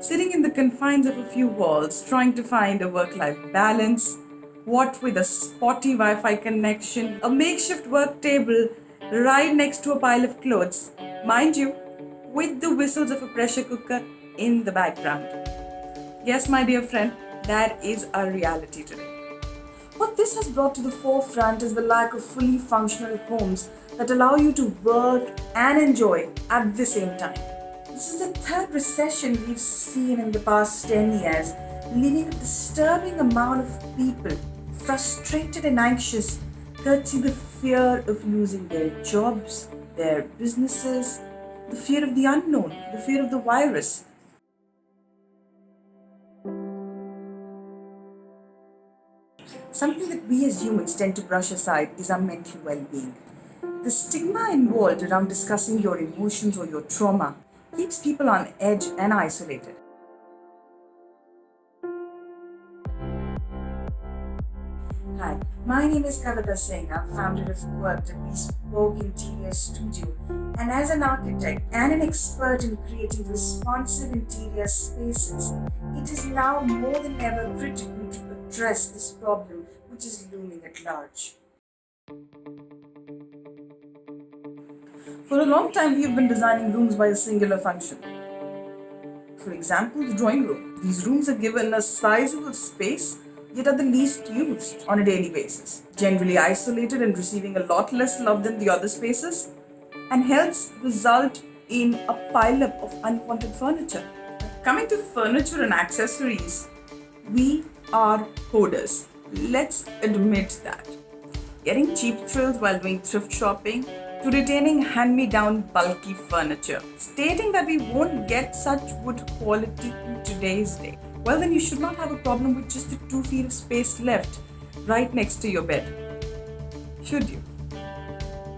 Sitting in the confines of a few walls, trying to find a work-life balance, what with a spotty Wi-Fi connection, a makeshift work table right next to a pile of clothes, mind you, with the whistles of a pressure cooker in the background. Yes, my dear friend, that is our reality today. What this has brought to the forefront is the lack of fully functional homes that allow you to work and enjoy at the same time. This is the third recession we've seen in the past 10 years, leaving a disturbing amount of people frustrated and anxious, courtesy the fear of losing their jobs, their businesses, the fear of the unknown, the fear of the virus. Something that we as humans tend to brush aside is our mental well-being. The stigma involved around discussing your emotions or your trauma keeps people on edge and isolated. Hi, my name is Kavita Singh. I'm founder of QUIRK'D, a bespoke interior studio. And as an architect and an expert in creating responsive interior spaces, it is now more than ever critical to address this problem which is looming at large. For a long time, we have been designing rooms by a singular function. For example, the drawing room. These rooms are given a sizable space, yet are the least used on a daily basis, generally isolated and receiving a lot less love than the other spaces, and hence result in a pileup of unwanted furniture. Coming to furniture and accessories, we are hoarders. Let's admit that. Getting cheap thrills while doing thrift shopping, to retaining hand-me-down bulky furniture, stating that we won't get such wood quality in today's day. Well, then you should not have a problem with just the 2 feet of space left right next to your bed, should you?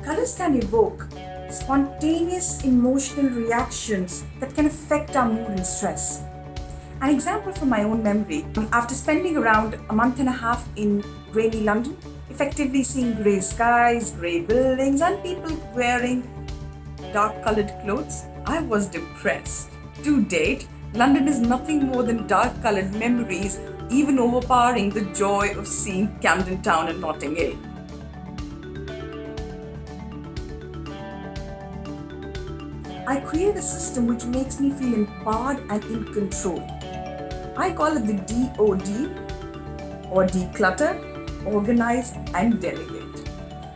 Colors can evoke spontaneous emotional reactions that can affect our mood and stress. An example from my own memory, after spending around a month and a half in rainy London, effectively seeing grey skies, grey buildings, and people wearing dark-colored clothes, I was depressed. To date, London is nothing more than dark-colored memories, even overpowering the joy of seeing Camden Town and Notting Hill. I create a system which makes me feel empowered and in control. I call it the DOD, or declutter, organize and delegate.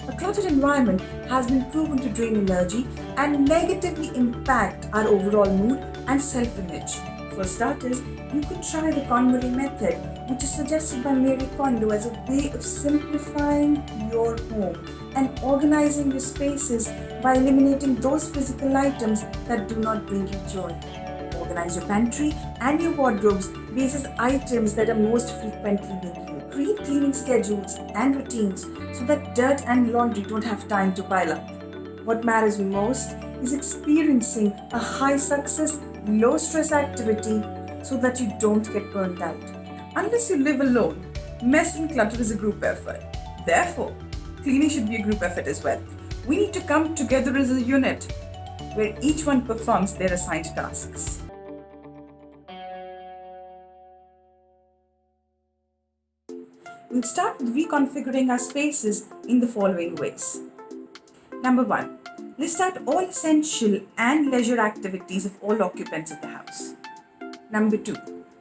A cluttered environment has been proven to drain energy and negatively impact our overall mood and self-image. For starters, you could try the KonMari method, which is suggested by Marie Kondo as a way of simplifying your home and organizing your spaces by eliminating those physical items that do not bring you joy. Organize your pantry and your wardrobes based on items that are most frequently being used. Create cleaning schedules and routines so that dirt and laundry don't have time to pile up. What matters most is experiencing a high success, low stress activity so that you don't get burnt out. Unless you live alone, mess and clutter is a group effort. Therefore, cleaning should be a group effort as well. We need to come together as a unit where each one performs their assigned tasks. We'll start with reconfiguring our spaces in the following ways. Number 1. List out all essential and leisure activities of all occupants of the house. Number 2.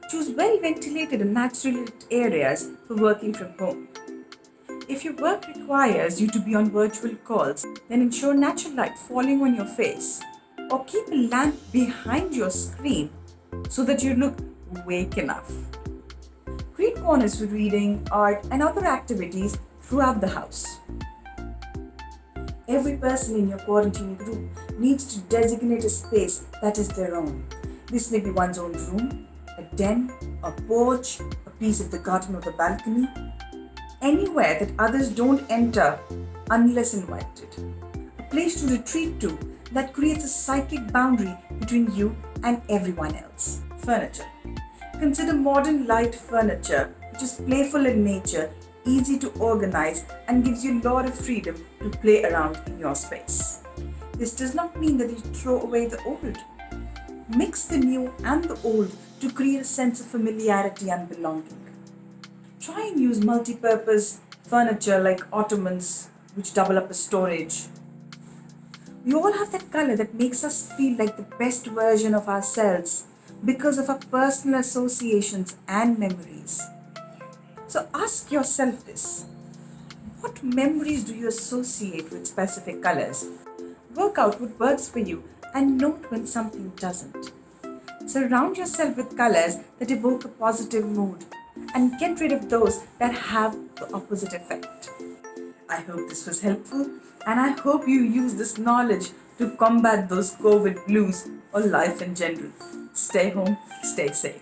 Choose well-ventilated and naturally lit areas for working from home. If your work requires you to be on virtual calls, then ensure natural light falling on your face or keep a lamp behind your screen so that you look awake enough. Create corners for reading, art, and other activities throughout the house. Every person in your quarantine group needs to designate a space that is their own. This may be one's own room, a den, a porch, a piece of the garden or the balcony, anywhere that others don't enter unless invited. A place to retreat to that creates a psychic boundary between you and everyone else. Furniture. Consider modern light furniture, which is playful in nature, easy to organize, and gives you a lot of freedom to play around in your space. This does not mean that you throw away the old. Mix the new and the old to create a sense of familiarity and belonging. Try and use multi-purpose furniture like ottomans, which double up as storage. We all have that color that makes us feel like the best version of ourselves because of our personal associations and memories. So ask yourself this: what memories do you associate with specific colors? Work out what works for you and note when something doesn't. Surround yourself with colors that evoke a positive mood and get rid of those that have the opposite effect. I hope this was helpful, and I hope you use this knowledge to combat those COVID blues or life in general. Stay home, stay safe.